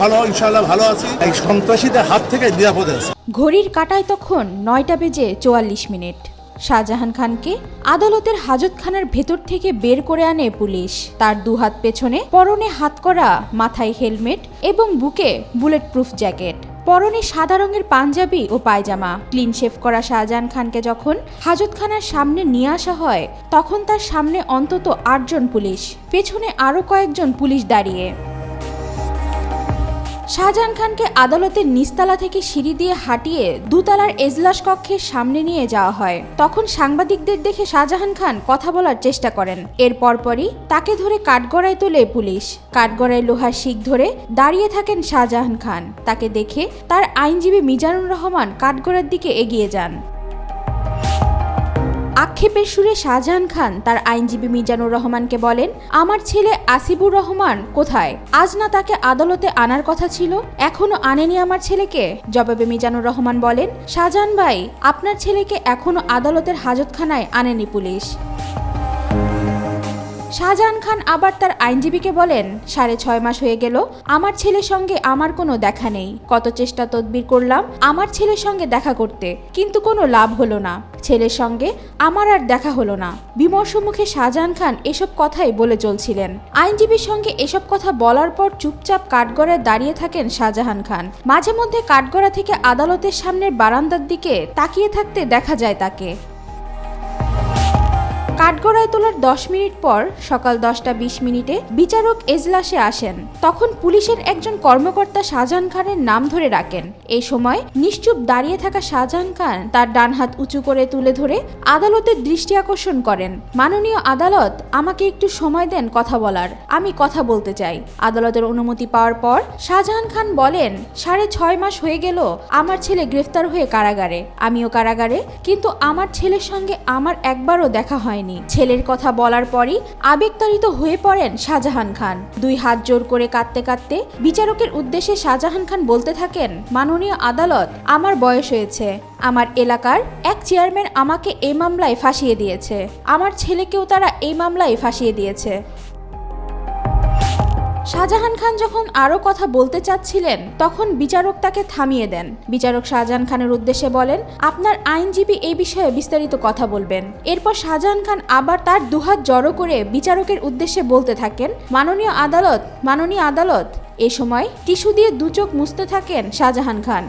ভালো, ইনশাআল্লাহ ভালো আছি। এই সন্ত্রাসীদের হাত থেকে নিরাপদে আছি। ঘড়ির কাঁটায় তখন 9টা বেজে 44 মিনিট। শাহজাহান খানকে আদালতের হাজতখানার ভেতর থেকে বের করে আনে পুলিশ। তার দুহাত পেছনে, পরনে হাতকড়া, মাথায় হেলমেট এবং বুকে বুলেট প্রুফ জ্যাকেট, পরনে সাদা রঙের পাঞ্জাবি ও পায়জামা। ক্লিন শেভ করা শাহজাহান খানকে যখন হাজতখানার সামনে নিয়ে আসা হয় তখন তার সামনে অন্তত 8 জন পুলিশ, পেছনে আরও কয়েকজন পুলিশ দাঁড়িয়ে। শাহজাহান খানকে আদালতের নিচতলা থেকে সিঁড়ি দিয়ে হাঁটিয়ে দুতলার এজলাস কক্ষের সামনে নিয়ে যাওয়া হয়। তখন সাংবাদিকদের দেখে শাহজাহান খান কথা বলার চেষ্টা করেন। এর পরপরই তাকে ধরে কাঠগড়ায় তোলে পুলিশ। কাঠগড়ায় লোহার শিক ধরে দাঁড়িয়ে থাকেন শাহজাহান খান। তাকে দেখে তার আইনজীবী মিজানুর রহমান কাঠগড়ার দিকে এগিয়ে যান। আক্ষেপের সুরে শাহজাহান খান তার আইনজীবী মিজানুর রহমানকে বলেন, আমার ছেলে আসিবুর রহমান কোথায়? আজ না তাকে আদালতে আনার কথা ছিল, এখনো আনেনি আমার ছেলেকে? জবাবে মিজানুর রহমান বলেন, শাহজাহান ভাই, আপনার ছেলেকে এখনো আদালতের হাজতখানায় আনেনি পুলিশ। শাহজাহান খান আবার তার আইনজীবীকে বলেন, 6.5 মাস হয়ে গেল আমার ছেলের সঙ্গে আমার কোনো দেখা নেই। কত চেষ্টা তদবির করলাম আমার ছেলের সঙ্গে দেখা করতে, কিন্তু কোনো লাভ হলো না। ছেলের সঙ্গে আমার আর দেখা হলো না। বিমর্ষ মুখে শাহজাহান খান এসব কথাই বলে চলছিলেন। আইনজীবীর সঙ্গে এসব কথা বলার পর চুপচাপ কাঠগড়ায় দাঁড়িয়ে থাকেন শাহজাহান খান। মাঝে মধ্যে কাঠগড়া থেকে আদালতের সামনের বারান্দার দিকে তাকিয়ে থাকতে দেখা যায় তাকে। কাঠগড়ায় তোলার 10 মিনিট পর সকাল 10টা 20 মিনিটে বিচারক এজলাসে আসেন। তখন পুলিশের একজন কর্মকর্তা শাহজাহান খানের নাম ধরে রাখেন। এই সময় নিশ্চুপ দাঁড়িয়ে থাকা শাহজাহান খান তার ডান হাত উঁচু করে তুলে ধরে আদালতের দৃষ্টি আকর্ষণ করেন। মাননীয় আদালত, আমাকে একটু সময় দেন কথা বলার, আমি কথা বলতে চাই। আদালতের অনুমতি পাওয়ার পর শাহজাহান খান বলেন, 6.5 মাস হয়ে গেল আমার ছেলে গ্রেফতার হয়ে কারাগারে, আমিও কারাগারে, কিন্তু আমার ছেলের সঙ্গে আমার একবারও দেখা হয়নি। ছেলের কথা বলার পরই আবেগতাড়িত হয়ে পড়েন শাহজাহান খান। 2 হাত জোর করে কাঁদতে কাঁদতে বিচারকের উদ্দেশ্যে শাহজাহান খান বলতে থাকেন, মাননীয় আদালত, আমার বয়স হয়েছে, আমার এলাকার এক চেয়ারম্যান আমাকে এই মামলায় ফাঁসিয়ে দিয়েছে, আমার ছেলেকেও তারা এই মামলায় ফাঁসিয়ে দিয়েছে। শাহজাহান খান যখন আরো কথা বলতে চাচ্ছিলেন তখন বিচারক তাকে থামিয়ে দেন। বিচারক শাহজাহান খানের উদ্দেশ্যে বলেন, আপনার আইনজীবী এই বিষয়ে বিস্তারিত কথা বলবেন। এরপর শাহজাহান খান আবার তার দুহাত জড়ো করে বিচারকের উদ্দেশ্যে বলতে থাকেন, মাননীয় আদালত, মাননীয় আদালত। এ সময় টিস্যু দিয়ে 2 চোখ মুছতে থাকেন শাহজাহান খান।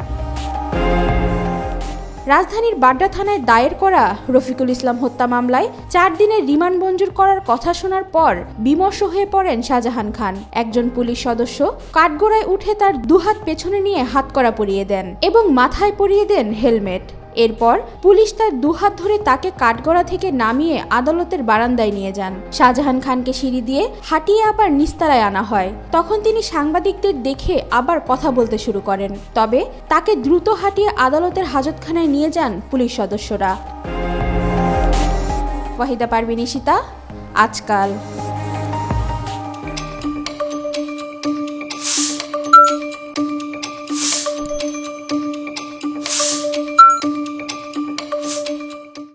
রাজধানীর বাড্ডা থানায় দায়ের করা রফিকুল ইসলাম হত্যা মামলায় 4 দিনের রিমান্ড মঞ্জুর করার কথা শোনার পর বিমর্ষ হয়ে পড়েন শাহজাহান খান। একজন পুলিশ সদস্য কাঠগড়ায় উঠে তার দুহাত পেছনে নিয়ে হাতকড়া পরিয়ে দেন এবং মাথায় পরিয়ে দেন হেলমেট। এরপর পুলিশ তার দুহাত ধরে তাকে কাঠগড়া থেকে নামিয়ে আদালতের বারান্দায় নিয়ে যান। শাহজাহান খানকে সিঁড়ি দিয়ে হাঁটিয়ে আবার নিচতলায় আনা হয়। তখন তিনি সাংবাদিকদের দেখে আবার কথা বলতে শুরু করেন। তবে তাকে দ্রুত হাঁটিয়ে আদালতের হাজতখানায় নিয়ে যান পুলিশ সদস্যরা। ওয়াহিদা পারভিন, ঈশিতা, আজকাল।